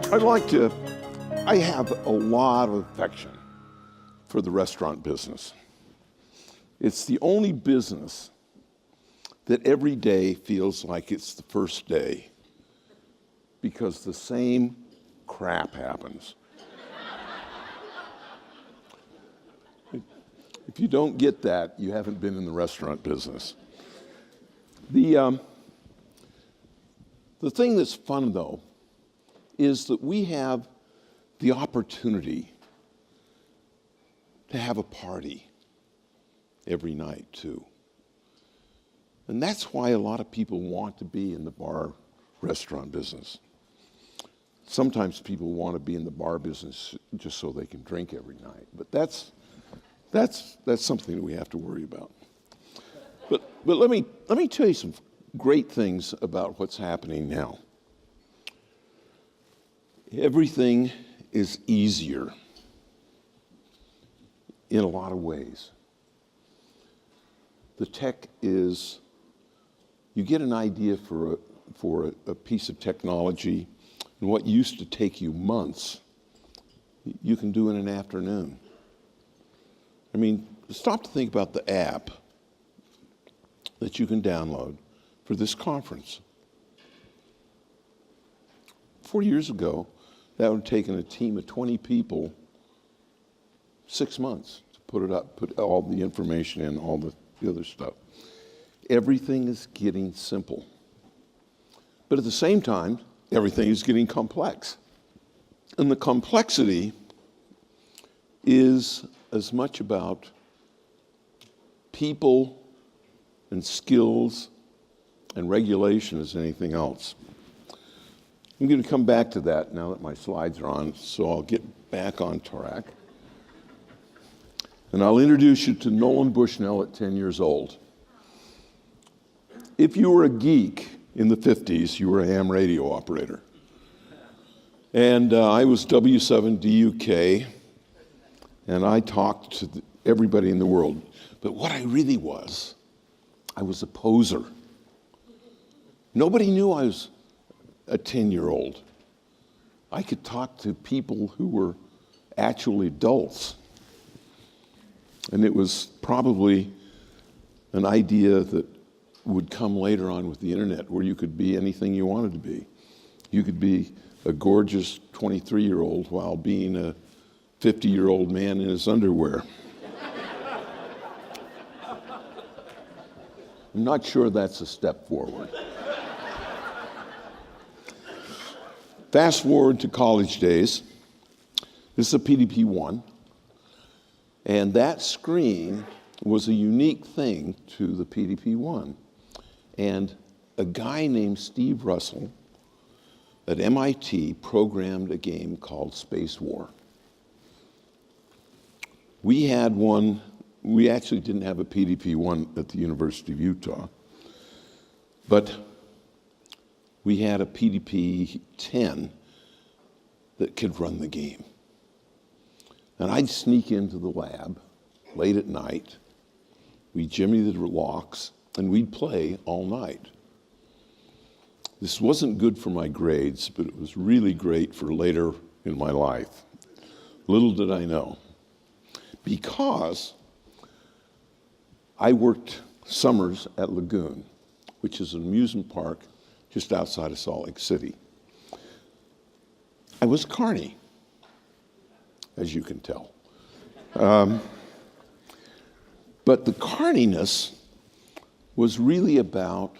I have a lot of affection for the restaurant business. It's the only business that every day feels like it's the first day because the same crap happens. If you don't get that, you haven't been in the restaurant business. The thing that's fun, though, is that we have the opportunity to have a party every night, too. And that's why a lot of people want to be in the bar restaurant business. Sometimes people want to be in the bar business just so they can drink every night, but that's something that we have to worry about. But let me tell you some great things about what's happening now. Everything is easier in a lot of ways. The tech is, you get an idea for a piece of technology, and what used to take you months, you can do in an afternoon. I mean, stop to think about the app that you can download for this conference. 4 years ago, that would have taken a team of 20 people 6 months to put it up, put all the information in, all the other stuff. Everything is getting simple. But at the same time, everything is getting complex. And the complexity is as much about people and skills and regulation as anything else. I'm going to come back to that now that my slides are on, so I'll get back on track. And I'll introduce you to Nolan Bushnell at 10 years old. If you were a geek in the 50s, you were a ham radio operator. And I was W7DUK, and I talked to everybody in the world. But what I really was, I was a poser. Nobody knew I was a 10-year-old. I could talk to people who were actually adults. And it was probably an idea that would come later on with the internet, where you could be anything you wanted to be. You could be a gorgeous 23-year-old while being a 50-year-old man in his underwear. I'm not sure that's a step forward. Fast forward to college days. This is a PDP-1. And that screen was a unique thing to the PDP-1. And a guy named Steve Russell at MIT programmed a game called Space War. We had one, we actually didn't have a PDP-1 at the University of Utah, but we had a PDP-10 that could run the game. And I'd sneak into the lab late at night, we'd jimmy the locks, and we'd play all night. This wasn't good for my grades, but it was really great for later in my life. Little did I know. Because I worked summers at Lagoon, which is an amusement park just outside of Salt Lake City. I was carny, as you can tell. But the carniness was really about,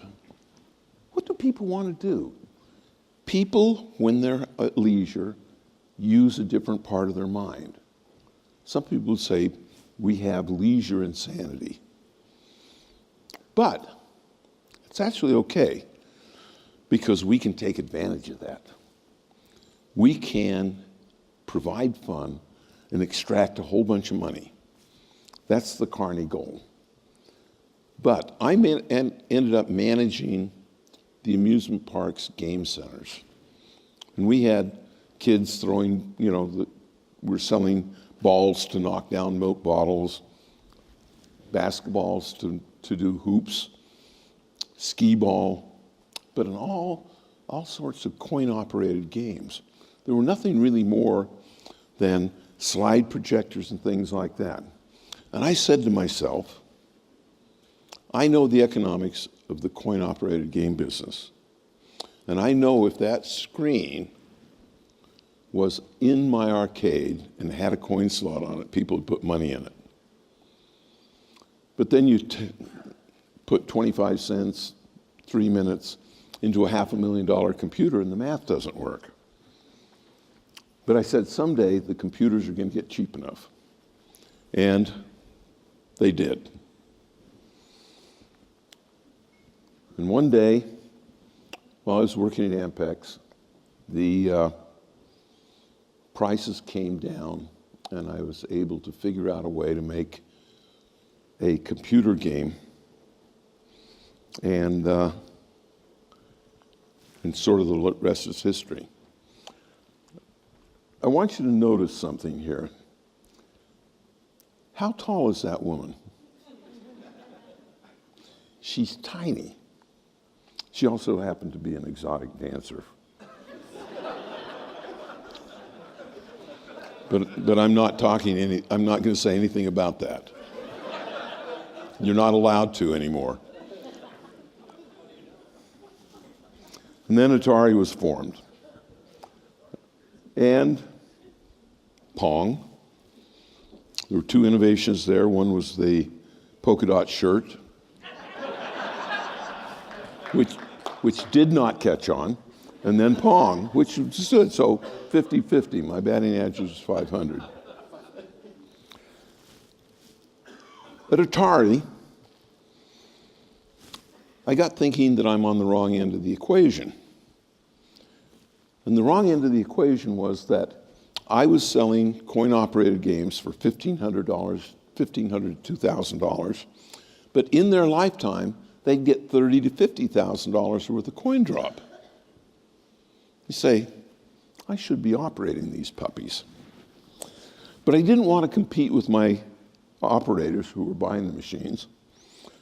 what do people want to do? People, when they're at leisure, use a different part of their mind. Some people would say we have leisure insanity. But it's actually okay, because we can take advantage of that. We can provide fun and extract a whole bunch of money. That's the carny goal. But I ended up managing the amusement park's game centers. And we had kids throwing, we're selling balls to knock down milk bottles, basketballs to do hoops, skee ball, but in all sorts of coin-operated games. There were nothing really more than slide projectors and things like that. And I said to myself, I know the economics of the coin-operated game business. And I know if that screen was in my arcade and had a coin slot on it, people would put money in it. But then you put 25 cents, 3 minutes, into a $500,000 computer and the math doesn't work. But I said someday the computers are going to get cheap enough. And they did. And one day, while I was working at Ampex, the prices came down and I was able to figure out a way to make a computer game. And sort of the rest is history. I want you to notice something here. How tall is that woman? She's tiny. She also happened to be an exotic dancer. But I'm not I'm not going to say anything about that. You're not allowed to anymore. And then Atari was formed. And Pong. There were two innovations there. One was the polka dot shirt, which did not catch on. And then Pong, which stood, so 50-50. My batting average was 500. At Atari, I got thinking that I'm on the wrong end of the equation. And the wrong end of the equation was that I was selling coin-operated games for $1,500 to $2,000, but in their lifetime, they'd get $30,000 to $50,000 worth of coin drop. You say, I should be operating these puppies. But I didn't want to compete with my operators who were buying the machines.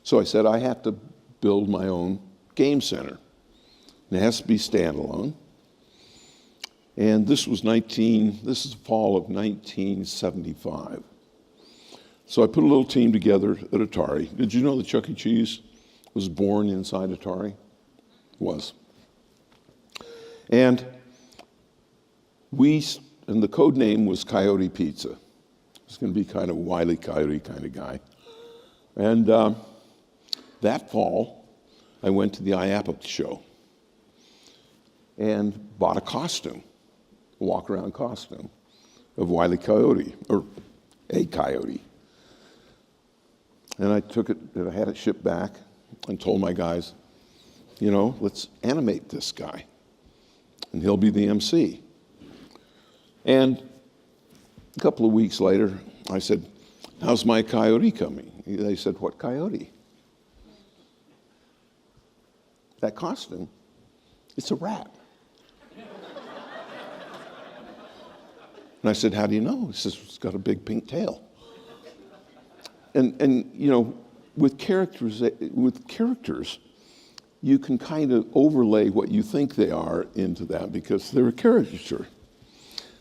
So I said, I have to build my own game center. And it has to be standalone. And this is the fall of 1975. So I put a little team together at Atari. Did you know that Chuck E. Cheese was born inside Atari? It was. And the code name was Coyote Pizza. It's going to be kind of Wile E. Coyote kind of guy. And that fall, I went to the IAPA show and bought a costume, a walk-around costume of Wile E. Coyote, or a coyote. And I took it, and I had it shipped back and told my guys, let's animate this guy, and he'll be the MC. And a couple of weeks later, I said, how's my coyote coming? They said, what coyote? That costume, it's a rat. And I said, how do you know? He says, it's got a big pink tail. And with characters, you can kind of overlay what you think they are into that because they're a caricature.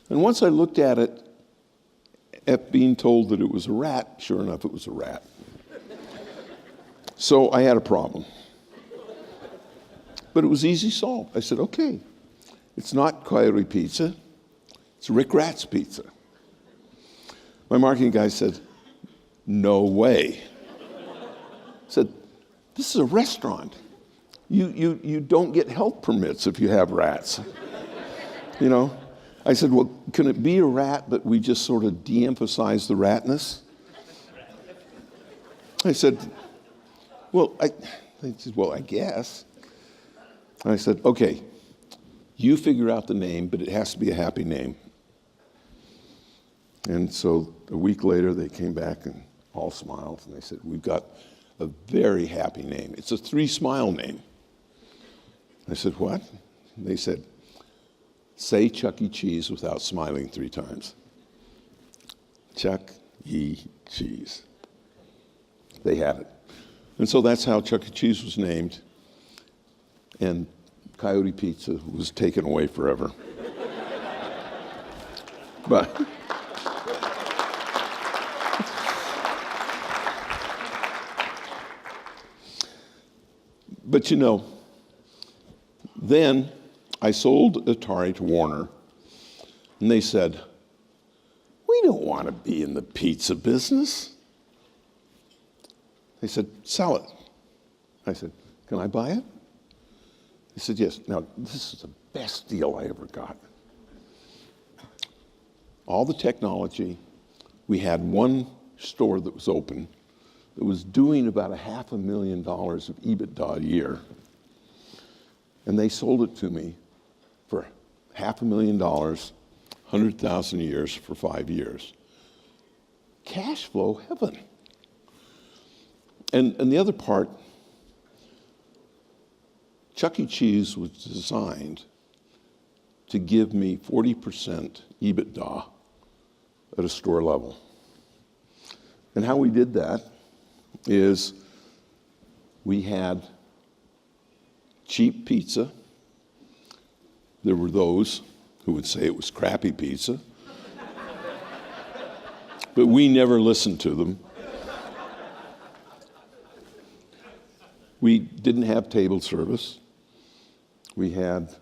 And once I looked at it, at being told that it was a rat, sure enough, it was a rat. So I had a problem. But it was easy solved. I said, okay, it's not Coyote Pizza, it's Rick Rat's Pizza. My marketing guy said, no way. I said, this is a restaurant. You don't get health permits if you have rats. I said, well, can it be a rat, but we just sort of de-emphasize the ratness? I said, they said, well, I guess. And I said, okay, you figure out the name, but it has to be a happy name. And so a week later, they came back and all smiled, and they said, we've got a very happy name. It's a 3-smile name. I said, what? And they said, say Chuck E. Cheese without smiling 3 times. Chuck E. Cheese. They had it. And so that's how Chuck E. Cheese was named. And Coyote Pizza was taken away forever. But you know, then I sold Atari to Warner, and they said, "We don't want to be in the pizza business." They said, "Sell it." I said, "Can I buy it?" He said, "Yes." Now, this is the best deal I ever got. All the technology, we had one store that was open that was doing about $500,000 of EBITDA a year. And they sold it to me for $500,000, 100,000 years for 5 years. Cash flow heaven. And the other part, Chuck E. Cheese was designed to give me 40% EBITDA at a store level. And how we did that is we had cheap pizza. There were those who would say it was crappy pizza, but we never listened to them. We didn't have table service. We had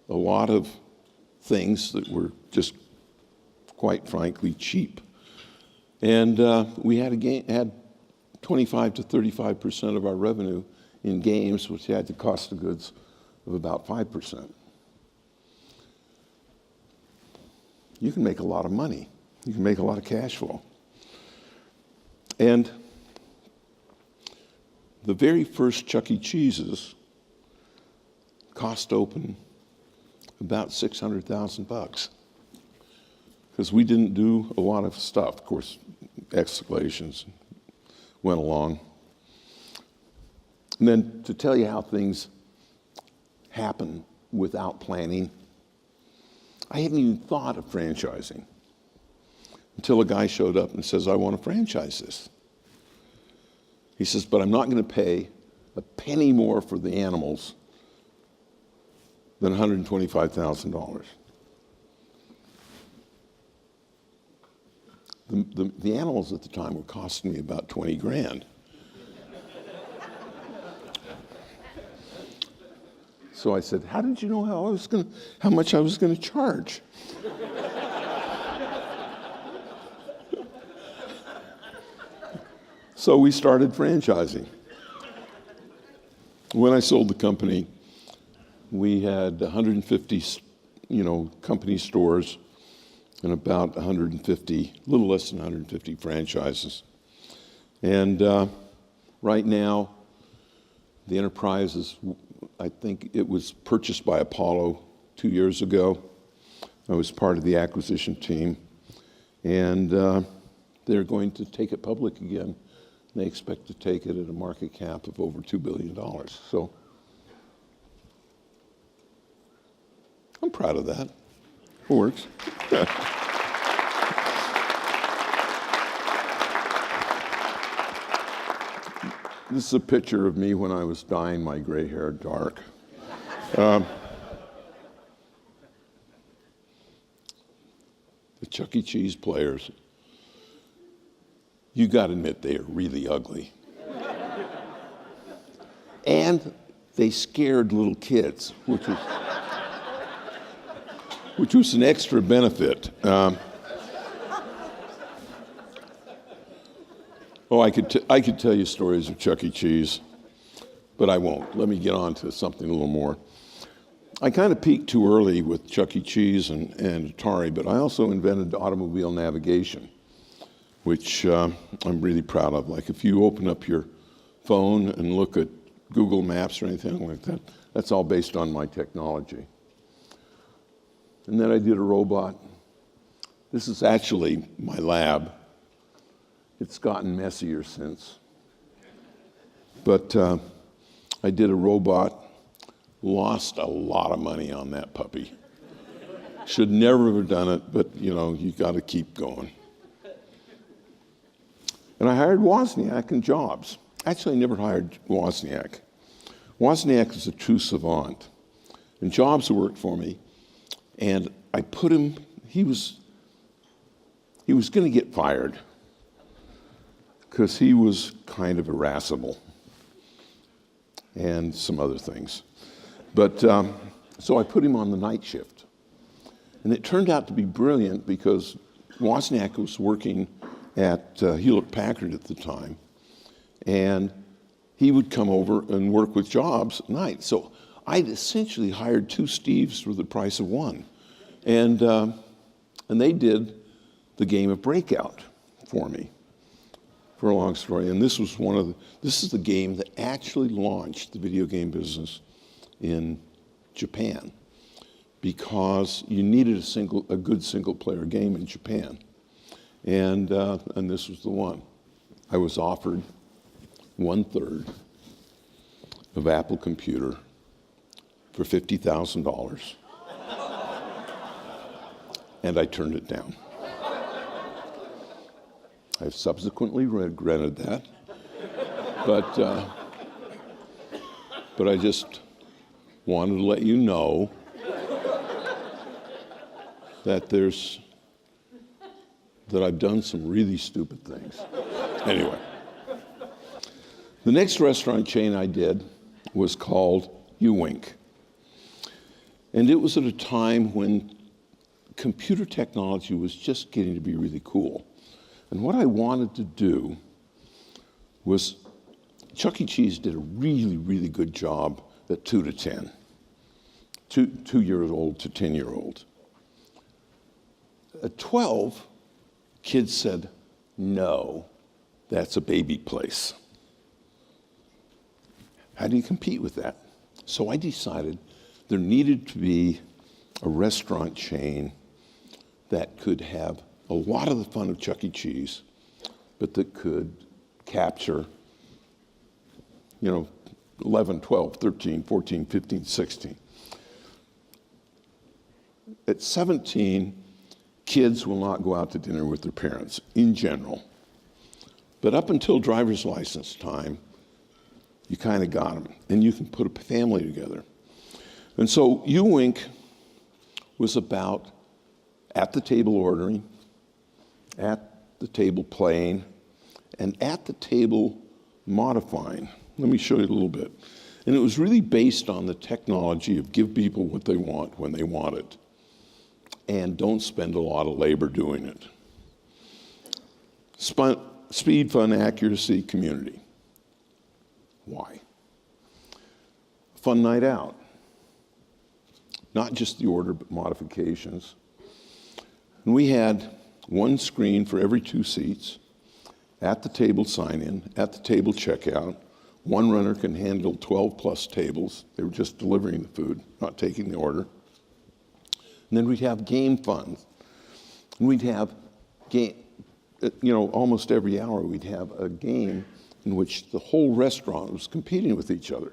a lot of things that were just, quite frankly, cheap. And we had 25 to 35% of our revenue in games, which had the cost of goods of about 5%. You can make a lot of money. You can make a lot of cash flow. And the very first Chuck E. Cheese's cost to open about $600,000 because we didn't do a lot of stuff. Of course, escalations went along. And then to tell you how things happen without planning, I hadn't even thought of franchising until a guy showed up and says, "I want to franchise this." He says, "But I'm not going to pay a penny more for the animals than $125,000. The animals at the time were costing me about 20 grand. So I said, "How did you know how much I was going to charge?" So we started franchising. When I sold the company, we had 150, company stores and about 150, a little less than 150 franchises. And right now, the enterprise is, I think it was purchased by Apollo 2 years ago. I was part of the acquisition team. And they're going to take it public again. They expect to take it at a market cap of over $2 billion. So I'm proud of that. It works. This is a picture of me when I was dyeing my gray hair dark. The Chuck E. Cheese players, you got to admit they are really ugly. And they scared little kids, which was an extra benefit. I could tell you stories of Chuck E. Cheese, but I won't. Let me get on to something a little more. I kind of peaked too early with Chuck E. Cheese and Atari, but I also invented automobile navigation, which I'm really proud of. Like if you open up your phone and look at Google Maps or anything like that, that's all based on my technology. And then I did a robot. This is actually my lab. It's gotten messier since. But I did a robot, lost a lot of money on that puppy. Should never have done it, but you got to keep going. And I hired Wozniak and Jobs. Actually, I never hired Wozniak. Wozniak is a true savant. And Jobs worked for me. And I put him, he was he was going to get fired because he was kind of irascible and some other things. But so I put him on the night shift. And it turned out to be brilliant because Wozniak was working at Hewlett-Packard at the time, and he would come over and work with Jobs at night. So I'd essentially hired two Steves for the price of one. And they did the game of Breakout for me, for a long story. And this was this is the game that actually launched the video game business in Japan, because you needed a good single-player game in Japan. And this was the one. I was offered 1/3 of Apple Computer for $50,000, and I turned it down. I've subsequently regretted that, but I just wanted to let you know that I've done some really stupid things. Anyway, the next restaurant chain I did was called U-Wink. And it was at a time when computer technology was just getting to be really cool. And what I wanted to do was, Chuck E. Cheese did a really, really good job at 2 to 10, 2-year-old to 10-year-old. At 12, kids said, no, that's a baby place. How do you compete with that? So I decided there needed to be a restaurant chain that could have a lot of the fun of Chuck E. Cheese, but that could capture, 11, 12, 13, 14, 15, 16. At 17, kids will not go out to dinner with their parents, in general. But up until driver's license time, you kind of got them, and you can put a family together. And so U-Wink was about at the table ordering, at the table playing, and at the table modifying. Let me show you a little bit. And it was really based on the technology of give people what they want when they want it, and don't spend a lot of labor doing it. Speed, fun, accuracy, community. Why? Fun night out. Not just the order, but modifications. And we had one screen for every 2 seats, at the table sign-in, at the table checkout. One runner can handle 12 plus tables. They were just delivering the food, not taking the order. And then we'd have game fun. And we'd have game, almost every hour we'd have a game in which the whole restaurant was competing with each other.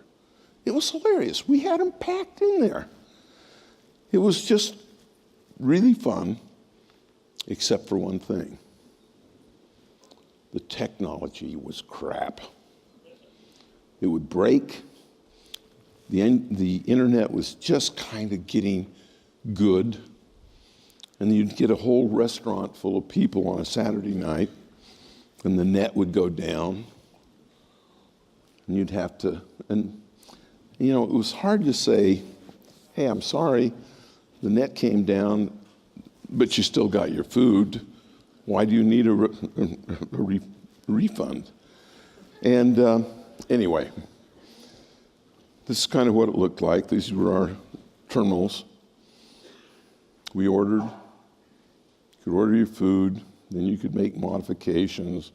It was hilarious. We had them packed in there. It was just really fun, except for one thing. The technology was crap. It would break. The internet was just kind of getting good. And you'd get a whole restaurant full of people on a Saturday night, and the net would go down. And you'd have to, it was hard to say, hey, I'm sorry, the net came down, but you still got your food. Why do you need a refund? And anyway, this is kind of what it looked like. These were our terminals. We ordered. You could order your food, then you could make modifications.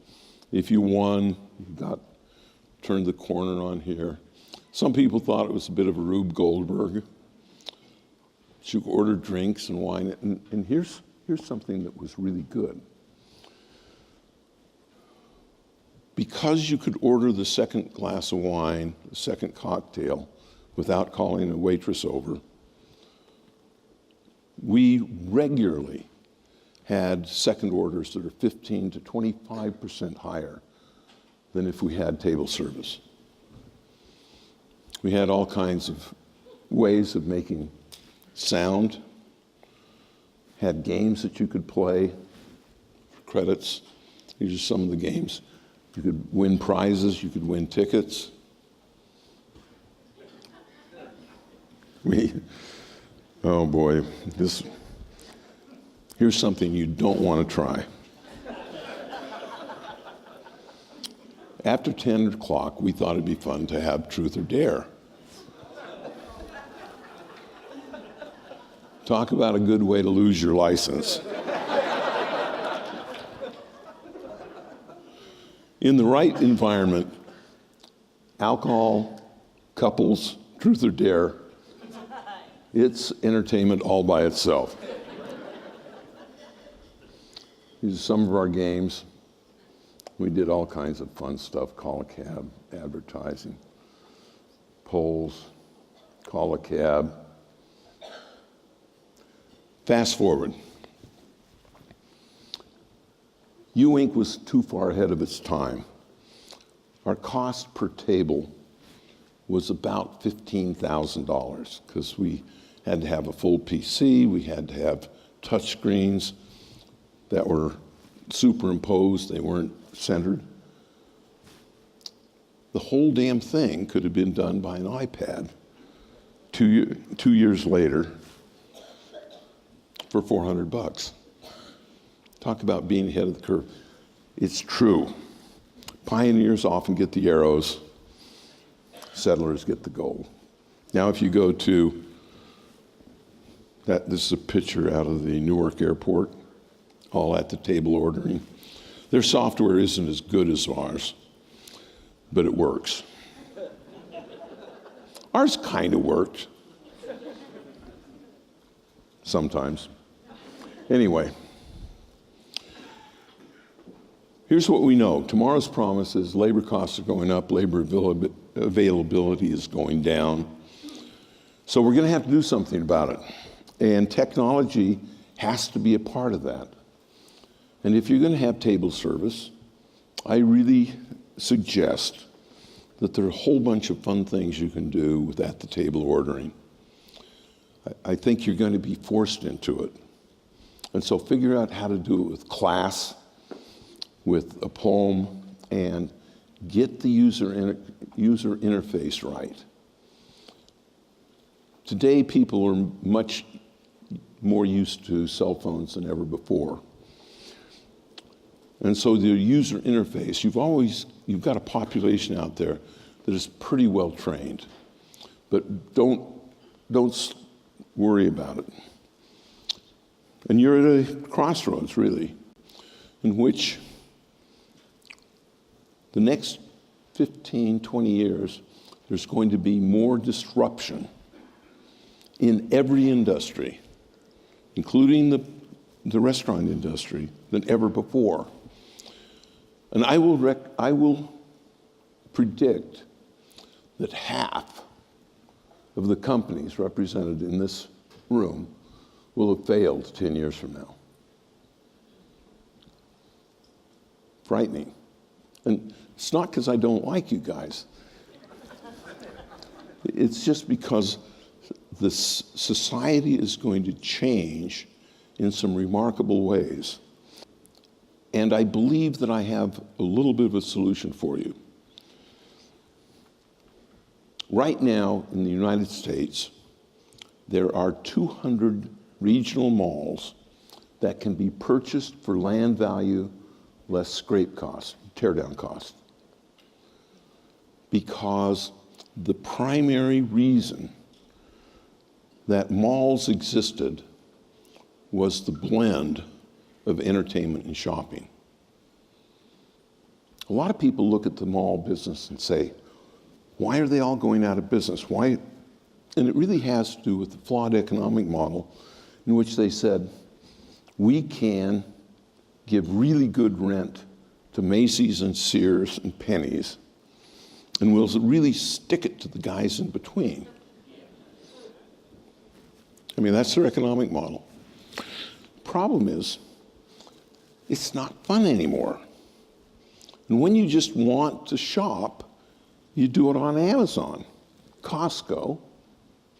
If you won, you turned the corner on here. Some people thought it was a bit of a Rube Goldberg. You could order drinks and wine. And here's something that was really good. Because you could order the second glass of wine, the second cocktail, without calling a waitress over, we regularly had second orders that are 15 to 25% higher than if we had table service. We had all kinds of ways of making sound, had games that you could play, credits. These are some of the games. You could win prizes, you could win tickets. Oh boy, here's something you don't want to try. After 10 o'clock, we thought it'd be fun to have truth or dare. Talk about a good way to lose your license. In the right environment, alcohol, couples, truth or dare, it's entertainment all by itself. These are some of our games. We did all kinds of fun stuff, call a cab, advertising, polls, call a cab. Fast forward. U-Inc. was too far ahead of its time. Our cost per table was about $15,000 because we had to have a full PC, we had to have touch screens that were superimposed, they weren't centered. The whole damn thing could have been done by an iPad 2 years later for $400. Talk about being ahead of the curve. It's true. Pioneers often get the arrows, settlers get the gold. Now if you go to, this is a picture out of the Newark airport, all at the table ordering. Their software isn't as good as ours, but it works. Ours kind of worked. Sometimes. Anyway, here's what we know. Tomorrow's promise is labor costs are going up, labor availability is going down. So we're going to have to do something about it. And technology has to be a part of that. And if you're going to have table service, I really suggest that there are a whole bunch of fun things you can do with at-the-table ordering. I think you're going to be forced into it. And so figure out how to do it with class, with a poem, and get the user interface right. Today, people are much more used to cell phones than ever before. And so the user interface, you've got a population out there that is pretty well trained, but don't worry about it. And you're at a crossroads, really, in which the next 15, 20 years, there's going to be more disruption in every industry, including the restaurant industry, than ever before. And I will predict that half of the companies represented in this room will have failed 10 years from now. Frightening. And it's not because I don't like you guys. It's just because the society is going to change in some remarkable ways. And I believe that I have a little bit of a solution for you. Right now in the United States, there are 200 regional malls that can be purchased for land value less scrape cost, teardown cost. Because the primary reason that malls existed was the blend of entertainment and shopping. A lot of people look at the mall business and say, why are they all going out of business? Why? And it really has to do with the flawed economic model in which they said, we can give really good rent to Macy's and Sears and Penny's, and we'll really stick it to the guys in between. I mean, that's their economic model. Problem is, it's not fun anymore. And when you just want to shop, you do it on Amazon, Costco,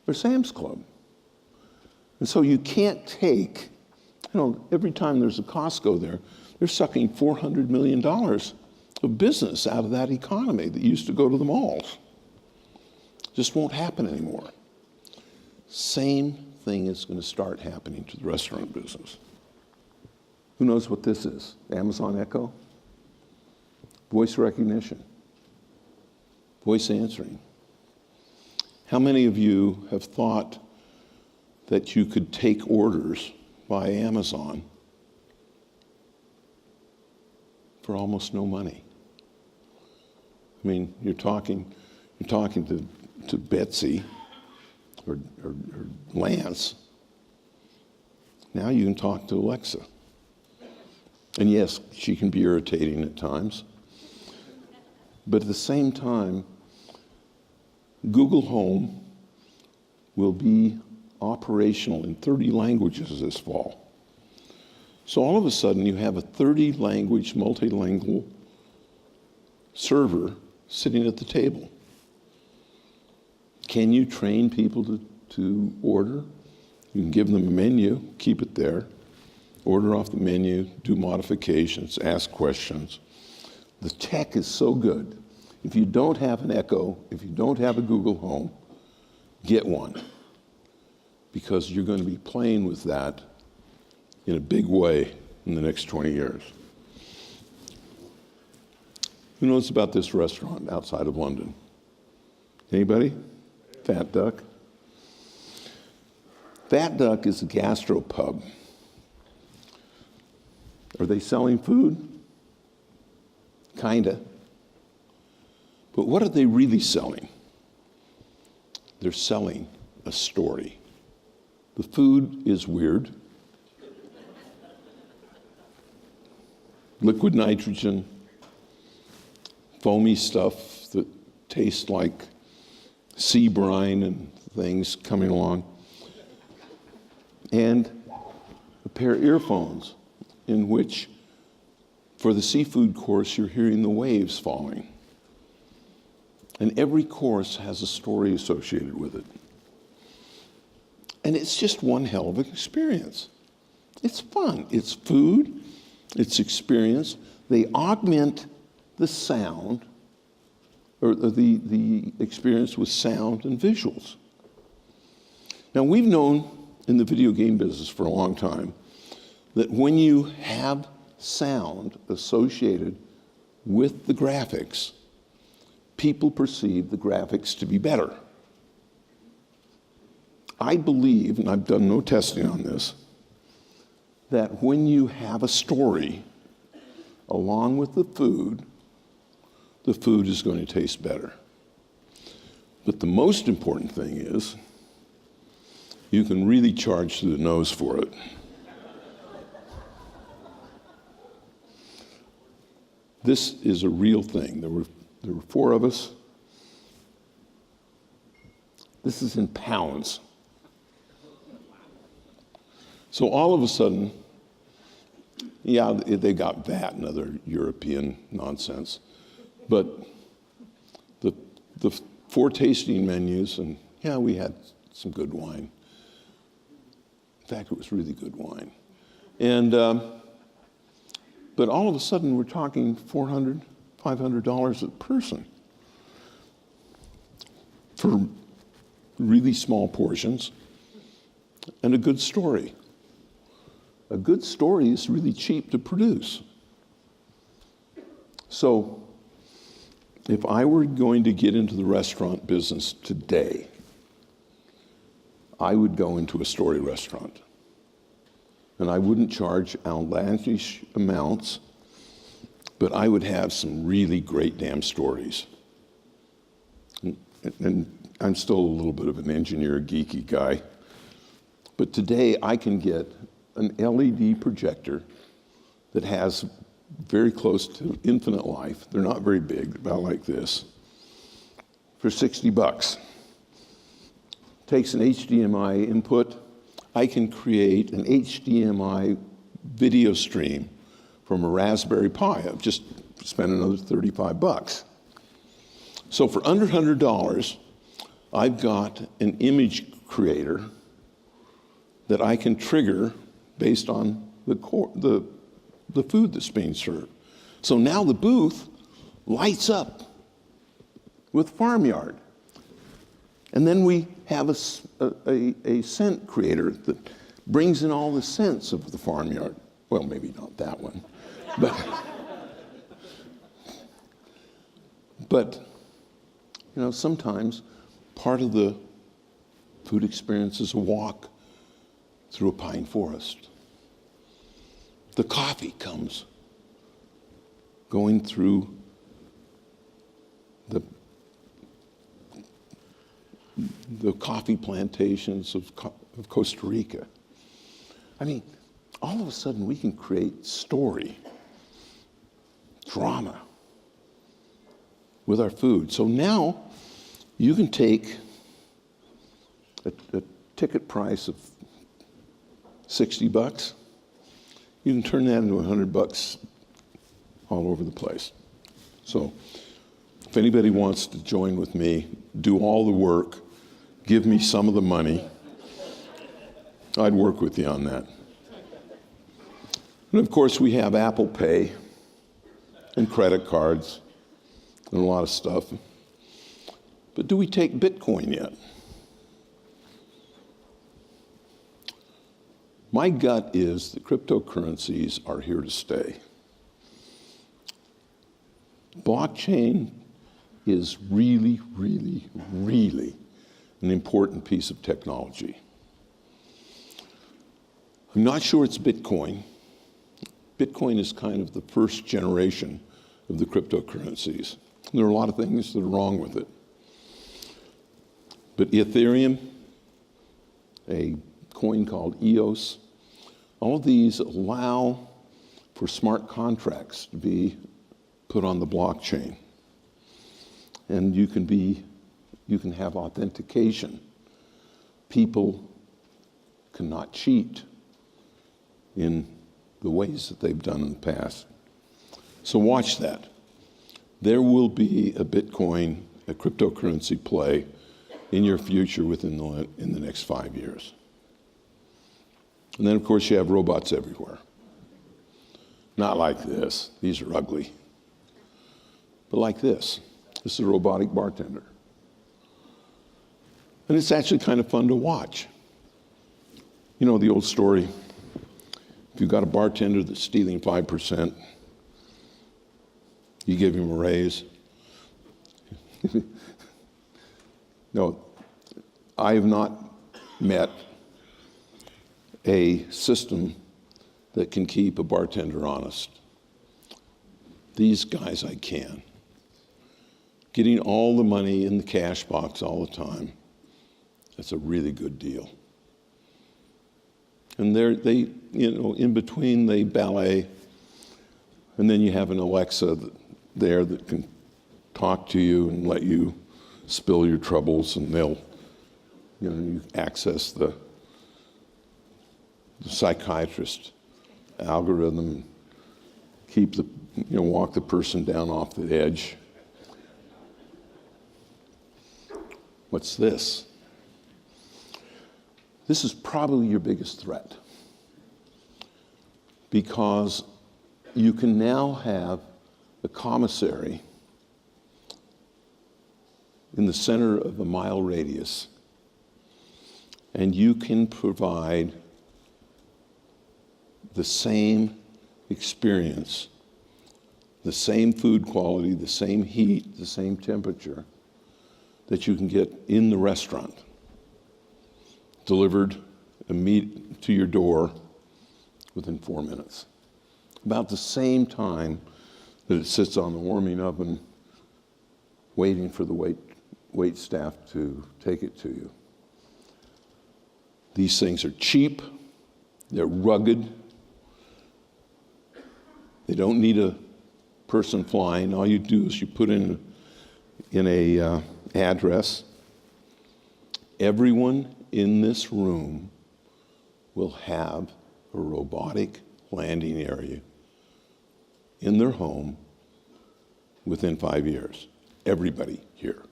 or Sam's Club. And so you can't take, every time there's a Costco there, They're sucking $400 million of business out of that economy that used to go to the malls. Just won't happen anymore. Same thing is going to start happening to the restaurant business. Who knows what this is? Amazon Echo? Voice recognition. Voice answering. How many of you have thought that you could take orders by Amazon for almost no money? I mean, you're talking to Betsy or Lance. Now you can talk to Alexa. And yes, she can be irritating at times. But at the same time, Google Home will be operational in 30 languages this fall. So all of a sudden you have a 30-language, multilingual server sitting at the table. Can you train people to order? You can give them a menu, keep it there, order off the menu, do modifications, ask questions. The tech is so good. If you don't have an Echo, if you don't have a Google Home, get one, because you're going to be playing with that in a big way in the next 20 years. Who knows about this restaurant outside of London? Anybody? Fat Duck? Fat Duck is a gastropub. Are they selling food? Kinda. But what are they really selling? They're selling a story. The food is weird. Liquid nitrogen, foamy stuff that tastes like sea brine and things coming along. And a pair of earphones in which, for the seafood course, you're hearing the waves falling. And every course has a story associated with it. And it's just one hell of an experience. It's fun. It's food. It's experience. They augment the sound, or the experience with sound and visuals. Now, we've known in the video game business for a long time that when you have sound associated with the graphics, people perceive the graphics to be better. I believe, and I've done no testing on this, that when you have a story along with the food is going to taste better. But the most important thing is you can really charge through the nose for it. This is a real thing. There were 4 of us. This is in pounds. So all of a sudden, yeah, they got VAT and other European nonsense, but the 4 tasting menus, and yeah, we had some good wine. In fact, it was really good wine. And but all of a sudden, we're talking $400, $500 a person for really small portions and a good story. A good story is really cheap to produce. So if I were going to get into the restaurant business today, I would go into a story restaurant. And I wouldn't charge outlandish amounts, but I would have some really great damn stories. And I'm still a little bit of an engineer, geeky guy, but today I can get an LED projector that has very close to infinite life. They're not very big, about like this, for $60. Takes an HDMI input. I can create an HDMI video stream from a Raspberry Pi. I've just spent another $35. So for under $100, I've got an image creator that I can trigger based on the the food that's being served. So now the booth lights up with farmyard. And then we have a scent creator that brings in all the scents of the farmyard. Well, maybe not that one, but you know, sometimes part of the food experience is a walk through a pine forest. The coffee comes going through the coffee plantations of Costa Rica. I mean, all of a sudden we can create story, drama with our food. So now you can take a ticket price of $60. You can turn that into $100 all over the place. So if anybody wants to join with me, do all the work, give me some of the money, I'd work with you on that. And of course, we have Apple Pay and credit cards and a lot of stuff. But do we take Bitcoin yet? My gut is that cryptocurrencies are here to stay. Blockchain is really, really, really an important piece of technology. I'm not sure it's Bitcoin. Bitcoin is kind of the first generation of the cryptocurrencies. There are a lot of things that are wrong with it. But Ethereum, a coin called EOS, all of these allow for smart contracts to be put on the blockchain. And you can have authentication. People cannot cheat in the ways that they've done in the past. So watch that. There will be a Bitcoin, a cryptocurrency play in your future in the next 5 years. And then, of course, you have robots everywhere. Not like this. These are ugly. But like this. This is a robotic bartender. And it's actually kind of fun to watch. You know the old story, if you've got a bartender that's stealing 5%, you give him a raise. No, I have not met a system that can keep a bartender honest. These guys I can. Getting all the money in the cash box all the time, that's a really good deal. And they, in between they ballet, and then you have an Alexa there that can talk to you and let you spill your troubles, and they'll, you access the psychiatrist algorithm, keep walk the person down off the edge. What's this? This is probably your biggest threat, because you can now have a commissary in the center of a mile radius, and you can provide the same experience, the same food quality, the same heat, the same temperature that you can get in the restaurant, delivered to your door within 4 minutes. About the same time that it sits on the warming oven waiting for the wait staff to take it to you. These things are cheap, they're rugged, they don't need a person flying. All you do is you put in a address. Everyone in this room will have a robotic landing area in their home within 5 years. Everybody here.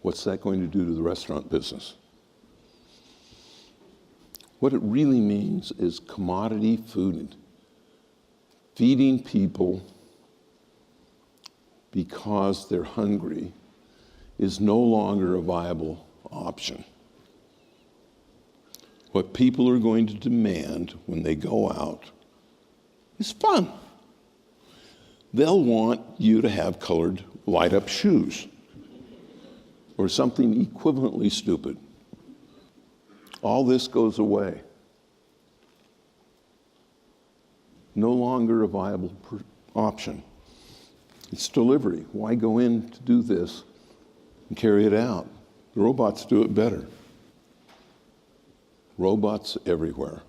What's that going to do to the restaurant business? What it really means is commodity food. Feeding people because they're hungry is no longer a viable option. What people are going to demand when they go out is fun. They'll want you to have colored light-up shoes or something equivalently stupid. All this goes away. No longer a viable option. It's delivery. Why go in to do this and carry it out? The robots do it better. Robots everywhere.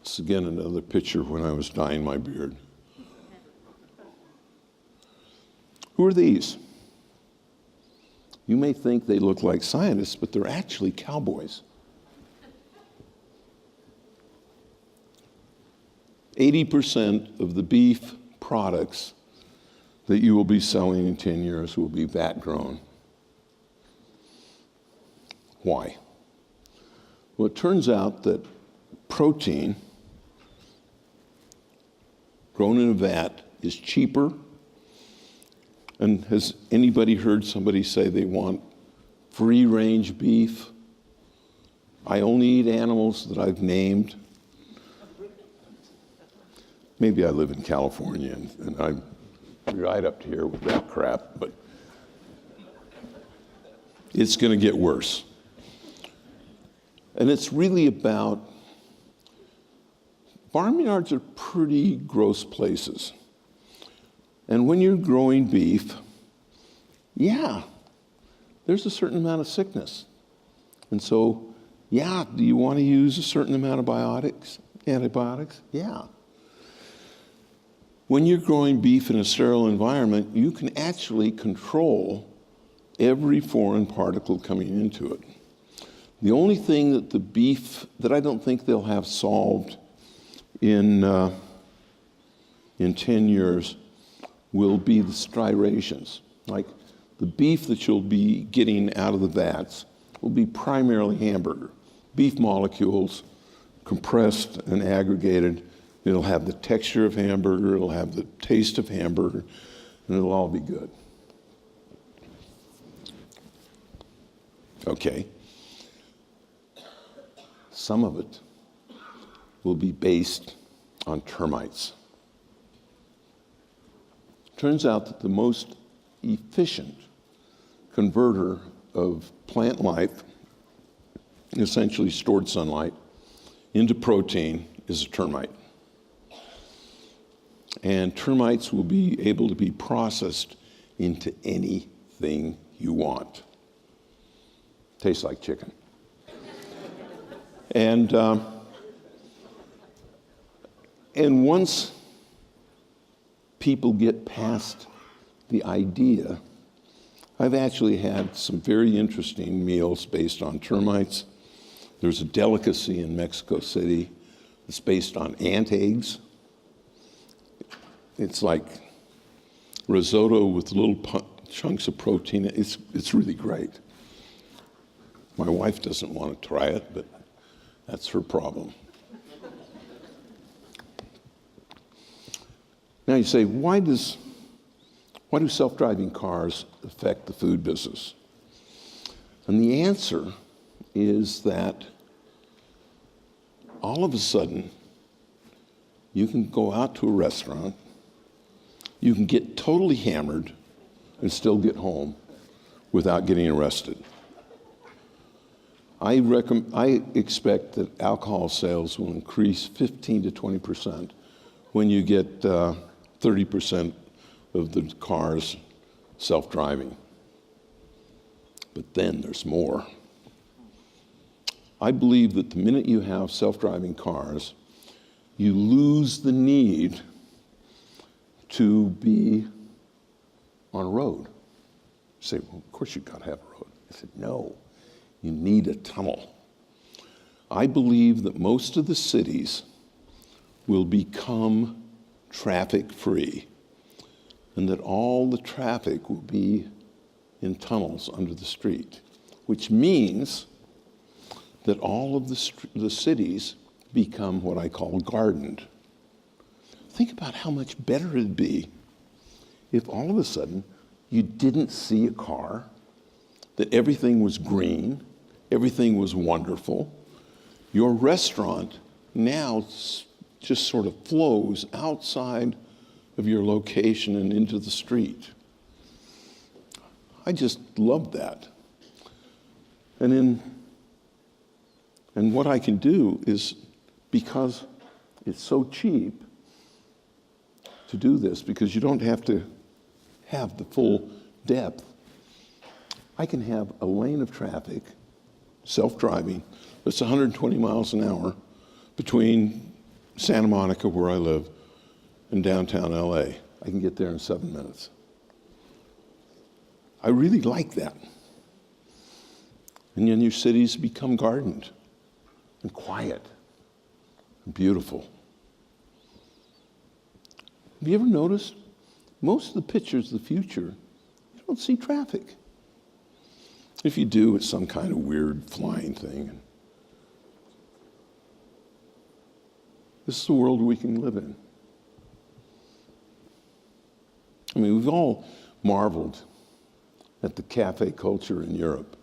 This is again another picture when I was dyeing my beard. Who are these? You may think they look like scientists, but they're actually cowboys. 80% of the beef products that you will be selling in 10 years will be vat grown. Why? Well, it turns out that protein grown in a vat is cheaper. And has anybody heard somebody say they want free-range beef? I only eat animals that I've named. Maybe I live in California and I'm right up to here with that crap, but it's going to get worse. And it's really about, barnyards are pretty gross places. And when you're growing beef, yeah, there's a certain amount of sickness. And so, yeah, do you want to use a certain amount of antibiotics? Yeah. When you're growing beef in a sterile environment, you can actually control every foreign particle coming into it. The only thing that the beef, that I don't think they'll have solved in 10 years, will be the striations. Like the beef that you'll be getting out of the vats will be primarily hamburger. Beef molecules compressed and aggregated. It'll have the texture of hamburger, it'll have the taste of hamburger, and it'll all be good. Okay. Some of it will be based on termites. Turns out that the most efficient converter of plant life, essentially stored sunlight, into protein is a termite. And termites will be able to be processed into anything you want. Tastes like chicken. And once people get past the idea, I've actually had some very interesting meals based on termites. There's a delicacy in Mexico City that's based on ant eggs. It's like risotto with little chunks of protein. It's really great. My wife doesn't want to try it, but that's her problem. Now you say, why do self-driving cars affect the food business? And the answer is that all of a sudden, you can go out to a restaurant, you can get totally hammered and still get home without getting arrested. I expect that alcohol sales will increase 15 to 20% when you get 30% of the cars self-driving. But then there's more. I believe that the minute you have self-driving cars, you lose the need to be on a road. You say, well, of course you've got to have a road. I said, no, you need a tunnel. I believe that most of the cities will become traffic-free and that all the traffic will be in tunnels under the street, which means that all of the cities become what I call gardened. Think about how much better it'd be if all of a sudden you didn't see a car, that everything was green, everything was wonderful. Your restaurant now just sort of flows outside of your location and into the street. I just love that. And what I can do is, because it's so cheap to do this, because you don't have to have the full depth, I can have a lane of traffic, self-driving, that's 120 miles an hour between Santa Monica, where I live, and downtown LA. I can get there in 7 minutes. I really like that. And then your cities become gardened and quiet and beautiful. Have you ever noticed most of the pictures of the future, you don't see traffic. If you do, it's some kind of weird flying thing. This is the world we can live in. I mean, we've all marveled at the cafe culture in Europe.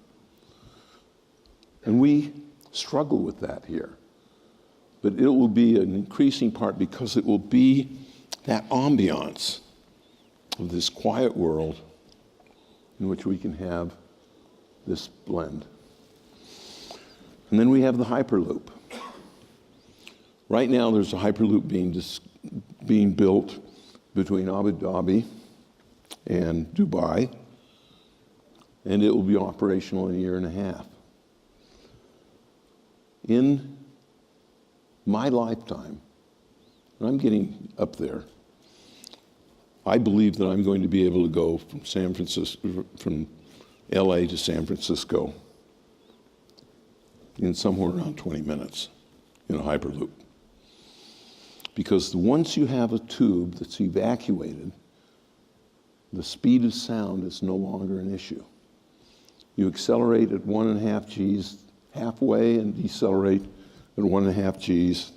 And we struggle with that here. But it will be an increasing part, because it will be that ambiance of this quiet world in which we can have this blend. And then we have the Hyperloop. Right now there's a Hyperloop being built between Abu Dhabi and Dubai, and it will be operational in a year and a half. In my lifetime, and I'm getting up there, I believe that I'm going to be able to go from LA to San Francisco in somewhere around 20 minutes in a Hyperloop. Because once you have a tube that's evacuated, the speed of sound is no longer an issue. You accelerate at 1.5 Gs halfway and decelerate at 1.5 Gs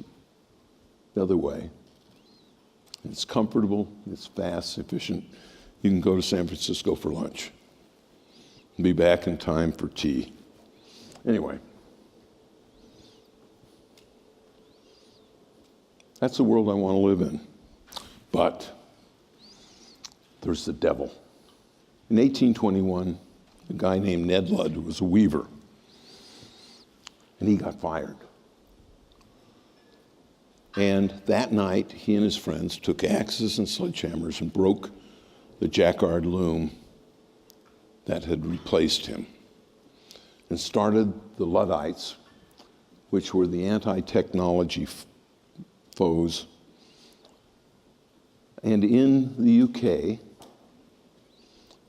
the other way. It's comfortable, it's fast, efficient. You can go to San Francisco for lunch and be back in time for tea. Anyway, that's the world I want to live in. But there's the devil. In 1821, a guy named Ned Ludd was a weaver, and he got fired. And that night, he and his friends took axes and sledgehammers and broke the jacquard loom that had replaced him, and started the Luddites, which were the anti-technology foes. And in the UK,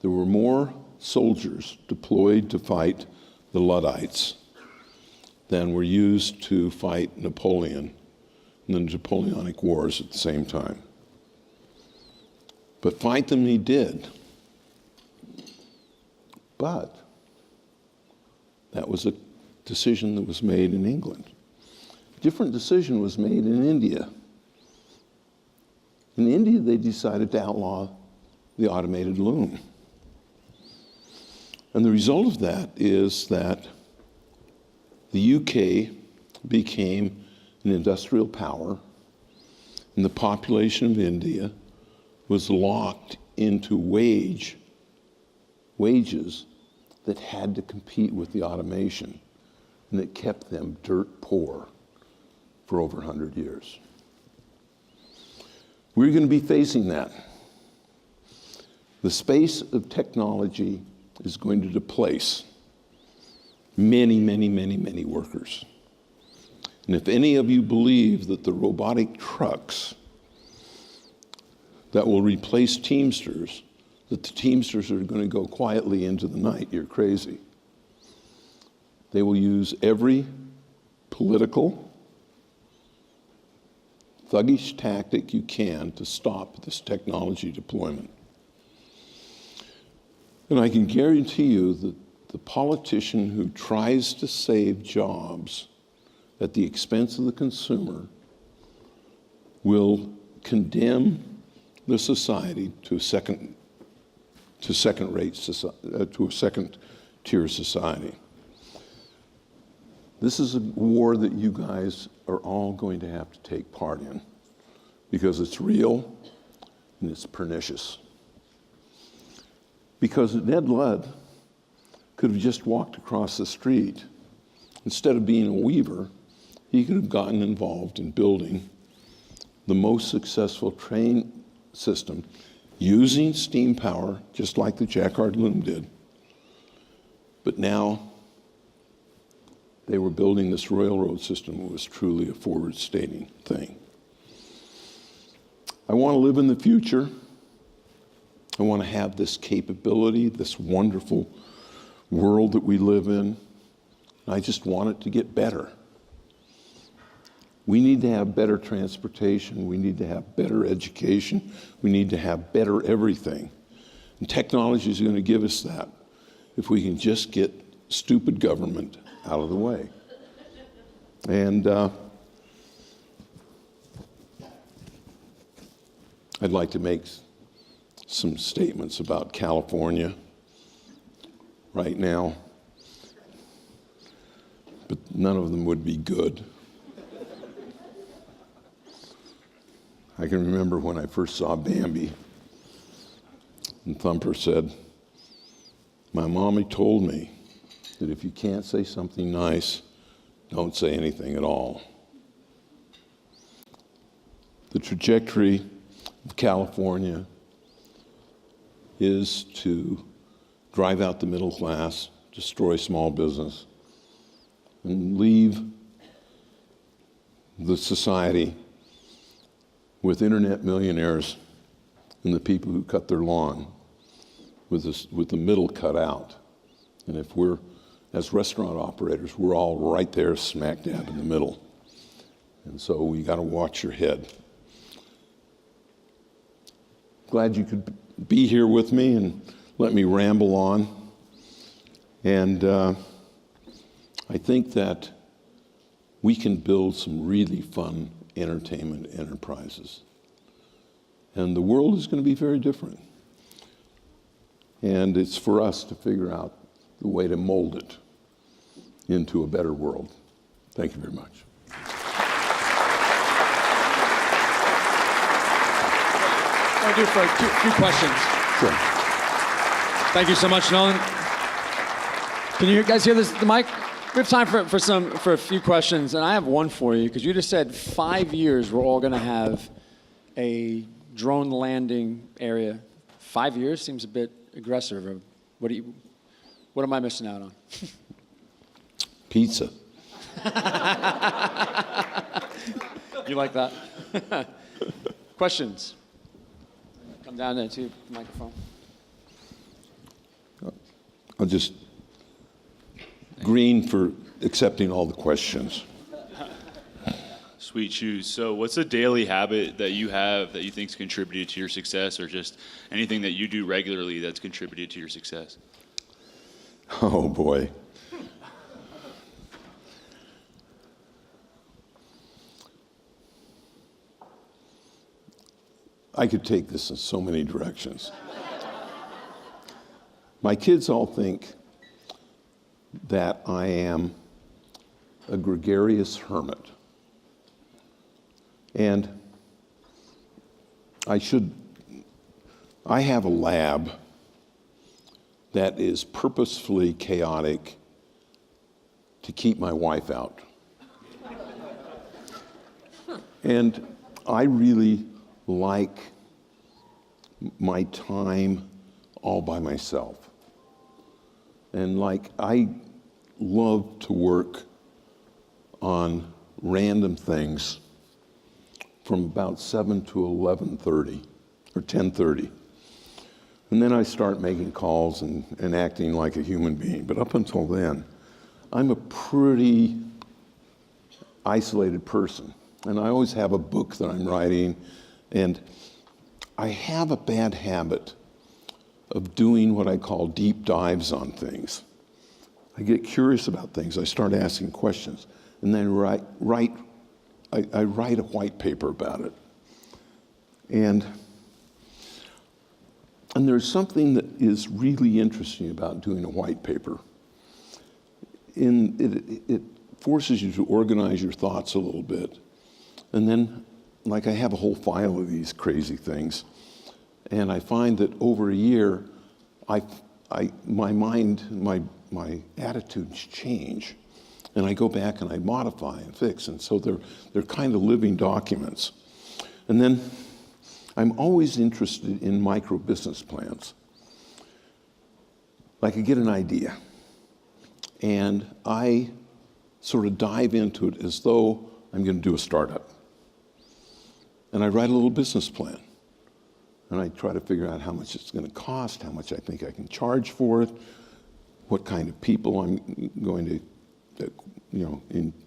there were more soldiers deployed to fight the Luddites than were used to fight Napoleon in the Napoleonic Wars at the same time. But fight them he did. But that was a decision that was made in England. A different decision was made in India. In India, they decided to outlaw the automated loom. And the result of that is that the UK became an industrial power, and the population of India was locked into wages that had to compete with the automation, and it kept them dirt poor for over 100 years. We're going to be facing that. The space of technology is going to displace many, many, many, many workers. And if any of you believe that the robotic trucks that will replace Teamsters, that the Teamsters are going to go quietly into the night, you're crazy. They will use every political, thuggish tactic you can to stop this technology deployment. And I can guarantee you that the politician who tries to save jobs at the expense of the consumer will condemn the society to a second-tier society. This is a war that you guys are all going to have to take part in because it's real and it's pernicious. Because Ned Ludd could have just walked across the street. Instead of being a weaver, he could have gotten involved in building the most successful train system using steam power, just like the Jacquard loom did. But now they were building this railroad system that was truly a forward-stating thing. I want to live in the future. I want to have this capability, this wonderful world that we live in. I just want it to get better. We need to have better transportation. We need to have better education. We need to have better everything. And technology is going to give us that if we can just get stupid government out of the way. And I'd like to make some statements about California right now, but none of them would be good. I can remember when I first saw Bambi, and Thumper said, "My mommy told me that if you can't say something nice, don't say anything at all." The trajectory of California is to drive out the middle class, destroy small business, and leave the society with internet millionaires and the people who cut their lawn with the middle cut out. And if we're, as restaurant operators, we're all right there smack dab in the middle. And so we got to watch your head. Glad you could be here with me and let me ramble on. And I think that we can build some really fun entertainment enterprises. And the world is going to be very different. And it's for us to figure out the way to mold it into a better world. Thank you very much. I'll do for a few questions. Sure. Thank you so much, Nolan. Can you guys hear the mic? We have time for a few questions, and I have one for you, because you just said 5 years we're all going to have a drone landing area. 5 years seems a bit aggressive. What am I missing out on? Pizza. You like that? Questions? Come down there to the microphone. I'll just green for accepting all the questions. Sweet shoes. So what's a daily habit that you have that you think's contributed to your success, or just anything that you do regularly that's contributed to your success? Oh boy. I could take this in so many directions. My kids all think that I am a gregarious hermit. And I have a lab that is purposefully chaotic to keep my wife out. And I really like my time all by myself. And I love to work on random things from about 7 to 11:30 or 10:30. And then I start making calls and acting like a human being. But up until then, I'm a pretty isolated person. And I always have a book that I'm writing. And I have a bad habit of doing what I call deep dives on things. I get curious about things. I start asking questions, and then I write a white paper about it. And there's something that is really interesting about doing a white paper. It forces you to organize your thoughts a little bit. And then, like, I have a whole file of these crazy things. And I find that over a year, my mind, my attitudes change. And I go back and I modify and fix. And so they're kind of living documents. And then I'm always interested in micro business plans. Like, I get an idea, and I sort of dive into it as though I'm going to do a startup. And I write a little business plan. And I try to figure out how much it's going to cost, how much I think I can charge for it, what kind of people I'm going to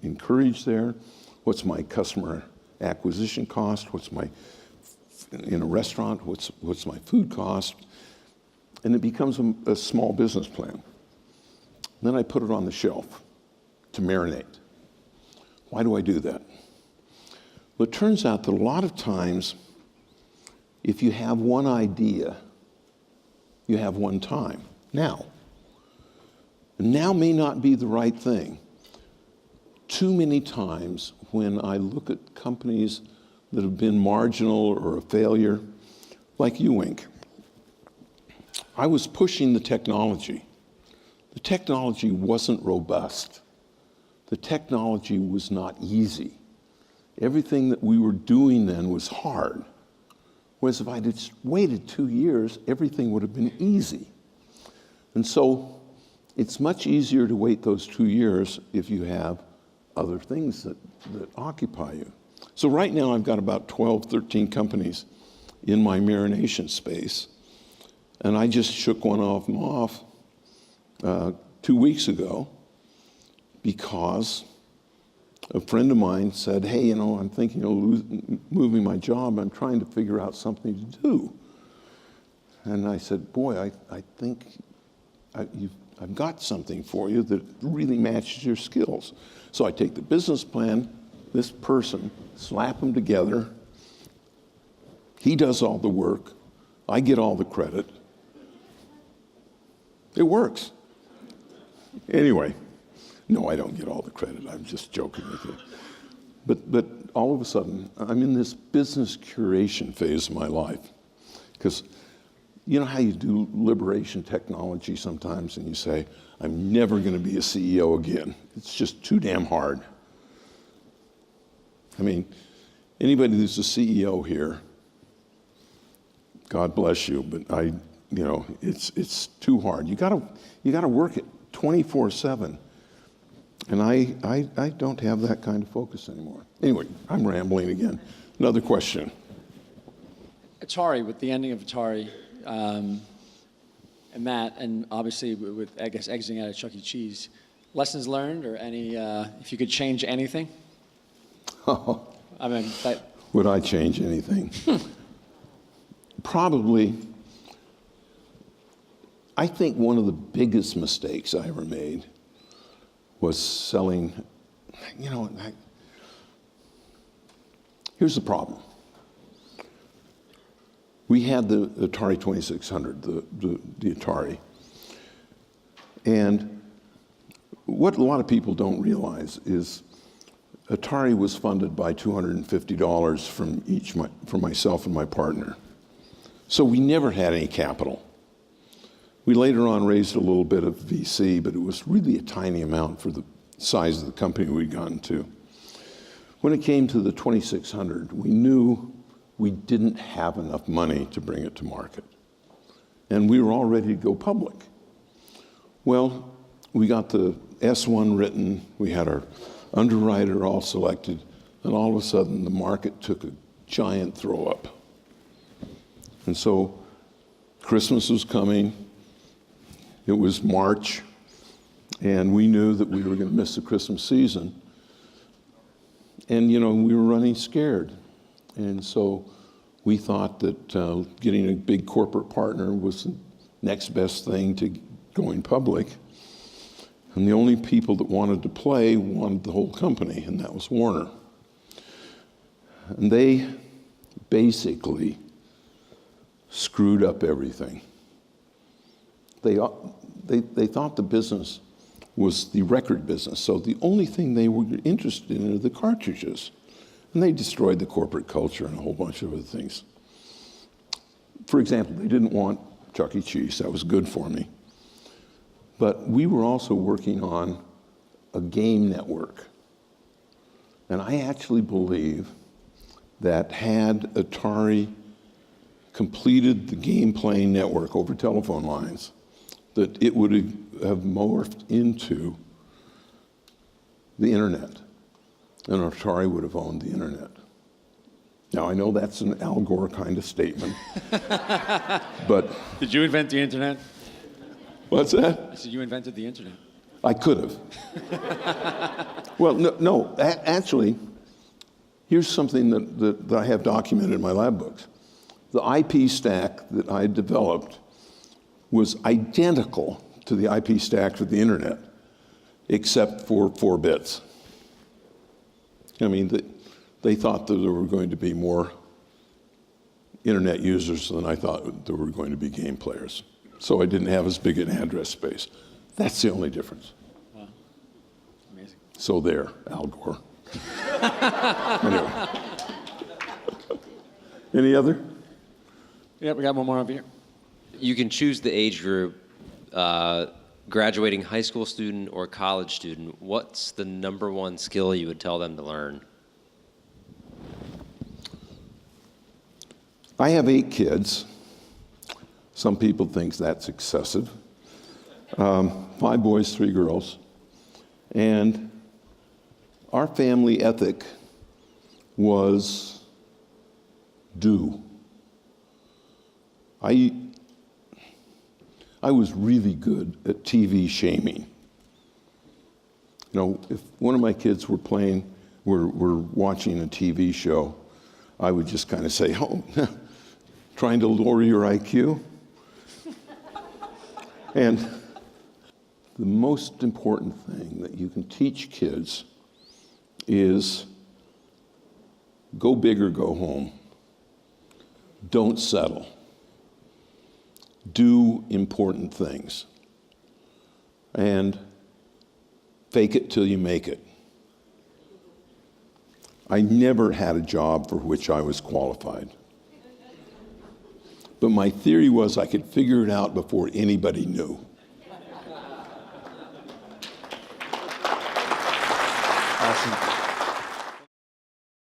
encourage there, what's my customer acquisition cost, what's my, in a restaurant, what's my food cost, and it becomes a small business plan. Then I put it on the shelf to marinate. Why do I do that? Well, it turns out that a lot of times, if you have one idea, you have one time. Now may not be the right thing. Too many times when I look at companies that have been marginal or a failure, like Ewing, I was pushing the technology. The technology wasn't robust. The technology was not easy. Everything that we were doing then was hard. Whereas if I'd just waited 2 years, everything would have been easy. And so it's much easier to wait those 2 years if you have other things that occupy you. So right now I've got about 12, 13 companies in my marination space. And I just shook one of them off 2 weeks ago because a friend of mine said, hey, I'm thinking of moving my job. I'm trying to figure out something to do. And I said, boy, I think I've got something for you that really matches your skills. So I take the business plan, this person, slap them together. He does all the work. I get all the credit. It works. Anyway. No, I don't get all the credit. I'm just joking with you. But all of a sudden, I'm in this business curation phase of my life. Because you know how you do liberation technology sometimes and you say, I'm never going to be a CEO again. It's just too damn hard. I mean, anybody who's a CEO here, God bless you, but it's too hard. You gotta work it 24/7. And I don't have that kind of focus anymore. Anyway, I'm rambling again. Another question. Atari, with the ending of Atari, and that, and obviously with, I guess, exiting out of Chuck E. Cheese, lessons learned or any, if you could change anything? Oh, I mean, would I change anything? Probably. I think one of the biggest mistakes I ever made was selling, here's the problem. We had the Atari 2600, the Atari. And what a lot of people don't realize is Atari was funded by $250 from myself and my partner. So we never had any capital. We later on raised a little bit of VC, but it was really a tiny amount for the size of the company we'd gotten to. When it came to the 2600, we knew we didn't have enough money to bring it to market. And we were all ready to go public. Well, we got the S1 written, we had our underwriter all selected, and all of a sudden the market took a giant throw up. And so Christmas was coming. It was March, and we knew that we were going to miss the Christmas season. And, we were running scared. And so we thought that getting a big corporate partner was the next best thing to going public. And the only people that wanted to play wanted the whole company, and that was Warner. And they basically screwed up everything. They thought the business was the record business, so the only thing they were interested in are the cartridges. And they destroyed the corporate culture and a whole bunch of other things. For example, they didn't want Chuck E. Cheese. That was good for me. But we were also working on a game network. And I actually believe that had Atari completed the game playing network over telephone lines, that it would have morphed into the internet, and Atari would have owned the internet. Now, I know that's an Al Gore kind of statement, but... Did you invent the internet? What's that? I said you invented the internet. I could have. Well, no, actually, here's something that I have documented in my lab books. The IP stack that I developed was identical to the IP stack for the internet, except for 4 bits. I mean, they thought that there were going to be more internet users than I thought there were going to be game players. So I didn't have as big an address space. That's the only difference. Wow. Amazing. So there, Al Gore. Anyway. Any other? Yeah, we got one more over here. You can choose the age group, graduating high school student or college student. What's the #1 skill you would tell them to learn? I have 8 kids. Some people think that's excessive. 5 boys, 3 girls. And our family ethic was do. I was really good at TV shaming. You know, if one of my kids were watching a TV show, I would just kind of say, oh, trying to lower your IQ? And the most important thing that you can teach kids is go big or go home. Don't settle. Do important things. And fake it till you make it. I never had a job for which I was qualified. But my theory was I could figure it out before anybody knew.